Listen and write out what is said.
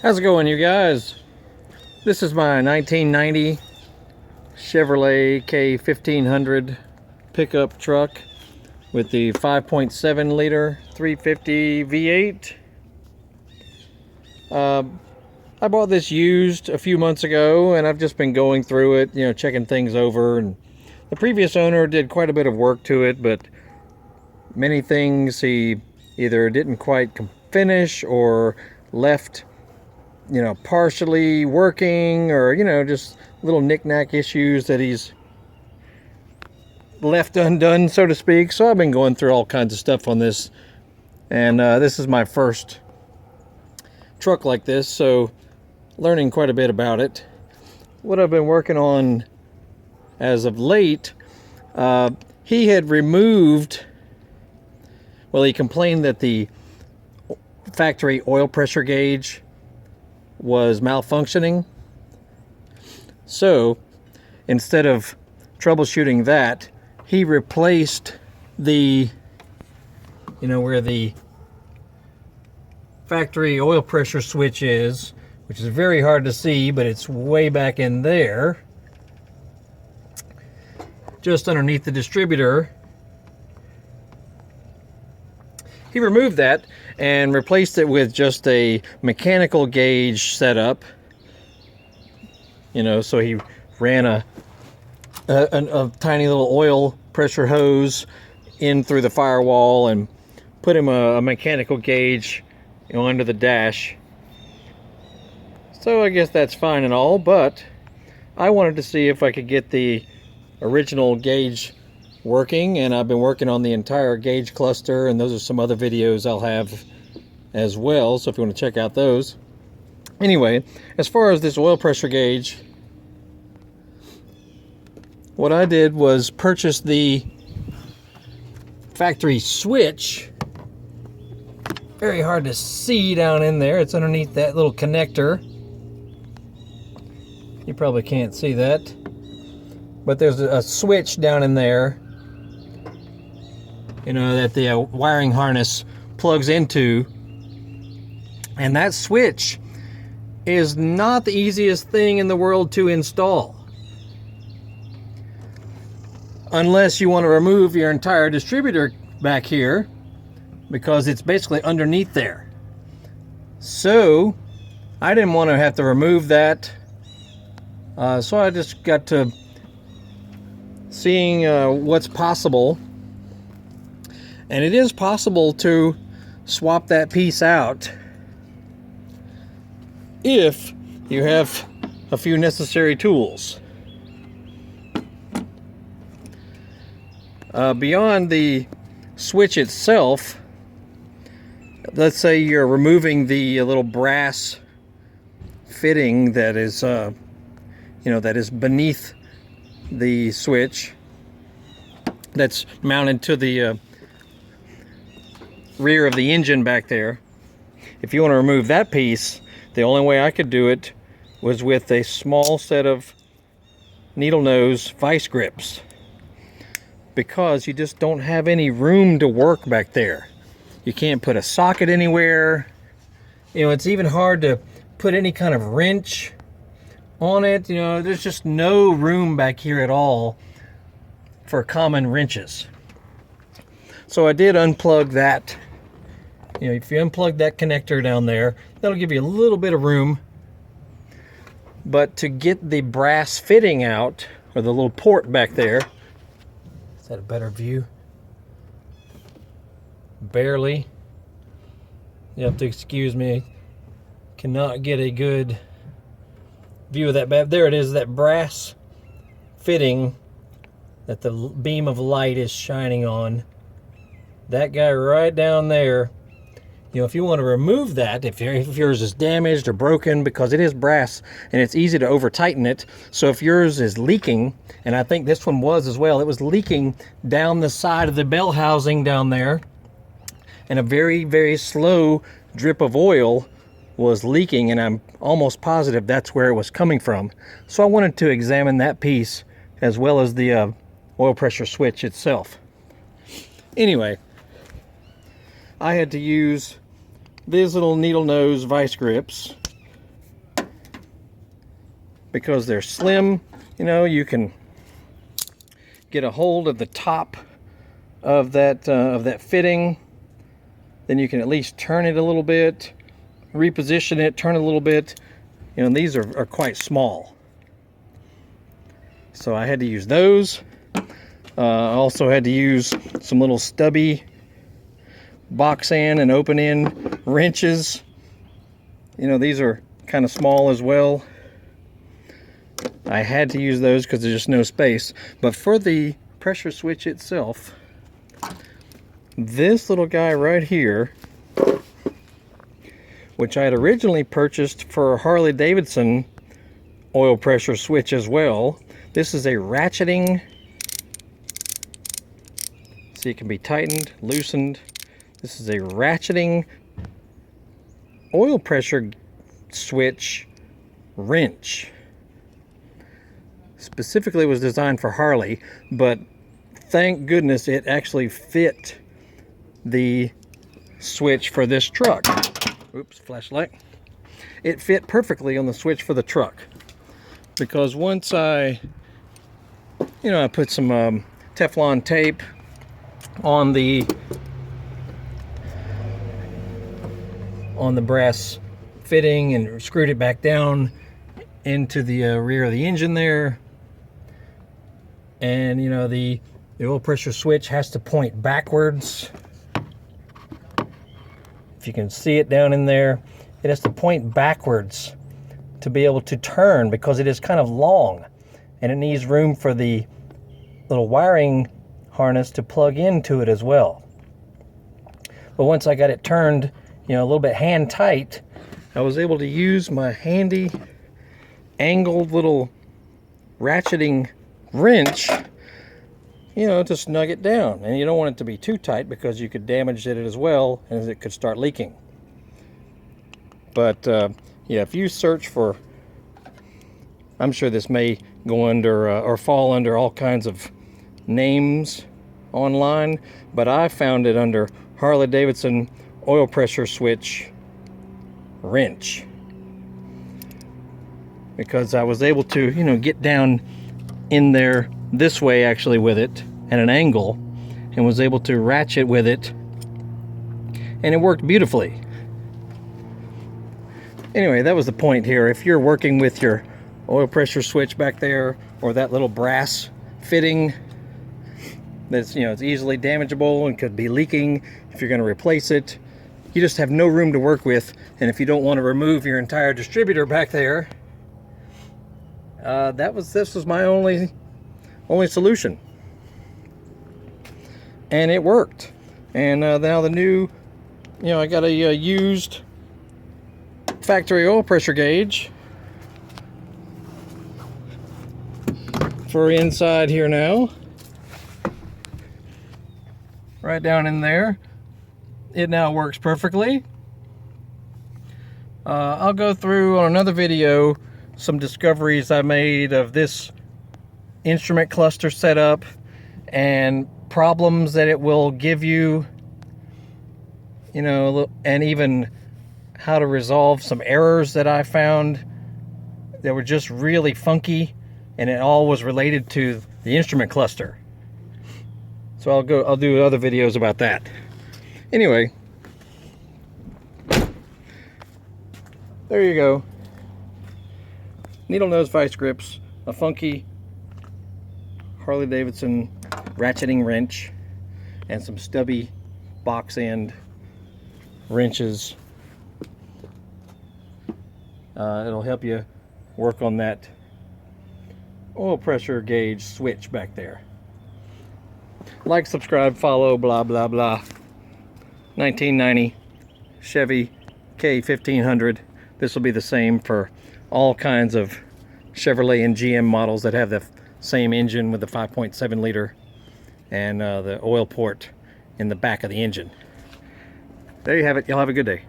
How's it going, you guys? This is my 1990 Chevrolet K1500 pickup truck with the 5.7 liter 350 V8. I bought this used a few months ago, and I've just been going through it, checking things over. And the previous owner did quite a bit of work to it, but many things he either didn't quite finish or left partially working, or just little knick-knack issues that he's left undone, so to speak. So I've been going through all kinds of stuff on this, and this is my first truck like this, so learning quite a bit about it. What I've been working on as of late, he had removed, well, he complained that the factory oil pressure gauge was malfunctioning. So instead of troubleshooting that, he replaced the, where the factory oil pressure switch is, which is very hard to see, but it's way back in there, just underneath the distributor. He removed that and replaced it with just a mechanical gauge setup. So he ran a tiny little oil pressure hose in through the firewall and put him a mechanical gauge under the dash. So I guess that's fine and all, but I wanted to see if I could get the original gauge working, and I've been working on the entire gauge cluster, and those are some other videos I'll have as well, so if you want to check out those. Anyway, as far as this oil pressure gauge, what I did was purchase the factory switch. Very hard to see down in there. It's underneath that little connector. You probably can't see that, but there's a switch down in there, that the wiring harness plugs into. And that switch is not the easiest thing in the world to install, unless you want to remove your entire distributor back here, because it's basically underneath there. So I didn't want to have to remove that, so I just got to seeing what's possible. And it is possible to swap that piece out if you have a few necessary tools. Beyond the switch itself, let's say you're removing the little brass fitting that is that is beneath the switch, that's mounted to the rear of the engine back there. If you want to remove that piece, the only way I could do it was with a small set of needle nose vice grips, because you just don't have any room to work back there. You can't put a socket anywhere. It's even hard to put any kind of wrench on it. There's just no room back here at all for common wrenches. So I did unplug that. If you unplug that connector down there, that'll give you a little bit of room. But to get the brass fitting out, or the little port back there, is that a better view? Barely. You have to excuse me. Cannot get a good view of that. There it is, that brass fitting that the beam of light is shining on. That guy right down there. If you want to remove that, if yours is damaged or broken, because it is brass and it's easy to over tighten it. So if yours is leaking, and I think this one was as well, it was leaking down the side of the bell housing down there, and a very, very slow drip of oil was leaking, and I'm almost positive that's where it was coming from. So I wanted to examine that piece as well as the oil pressure switch itself. Anyway, I had to use these little needle nose vice grips because they're slim. You know, you can get a hold of the top of that fitting. Then you can at least turn it a little bit, reposition it, turn it a little bit. You know, these are quite small. So I had to use those. I also had to use some little stubby box end and open end wrenches. You know, these are kind of small as well. I had to use those because there's just no space. But for the pressure switch itself, this little guy right here, which I had originally purchased for a Harley Davidson oil pressure switch as well. This is a ratcheting, so it can be tightened, loosened. This is a ratcheting oil pressure switch wrench. Specifically was designed for Harley, but thank goodness it actually fit the switch for this truck. Oops, flashlight. It fit perfectly on the switch for the truck, because once I put some Teflon tape on the brass fitting and screwed it back down into the rear of the engine there. And you know, the oil pressure switch has to point backwards. If you can see it down in there, it has to point backwards to be able to turn, because it is kind of long and it needs room for the little wiring harness to plug into it as well. But once I got it turned, you know, a little bit hand tight, I was able to use my handy angled little ratcheting wrench, you know, to snug it down. And you don't want it to be too tight, because you could damage it as well, and it could start leaking. But yeah, if you search for, I'm sure this may go under or fall under all kinds of names online, but I found it under Harley Davidson oil pressure switch wrench, because I was able to, you know, get down in there this way actually with it at an angle, and was able to ratchet with it, and it worked beautifully. Anyway, that was the point here. If you're working with your oil pressure switch back there, or that little brass fitting that's, you know, it's easily damageable and could be leaking if you're going to replace it, you just have no room to work with. And if you don't want to remove your entire distributor back there, this was my only solution, and it worked. And now the new, you know, I got a used factory oil pressure gauge for inside here now, right down in there. It now works perfectly. I'll go through on another video some discoveries I made of this instrument cluster setup and problems that it will give you, you know, and even how to resolve some errors that I found that were just really funky, and it all was related to the instrument cluster. So I'll do other videos about that. Anyway, there you go. Needle nose vice grips, a funky Harley Davidson ratcheting wrench, and some stubby box end wrenches. It'll help you work on that oil pressure gauge switch back there. Like, subscribe, follow, blah blah blah. 1990 Chevy K1500. This will be the same for all kinds of Chevrolet and GM models that have the same engine with the 5.7 liter and the oil port in the back of the engine. There you have it. Y'all have a good day.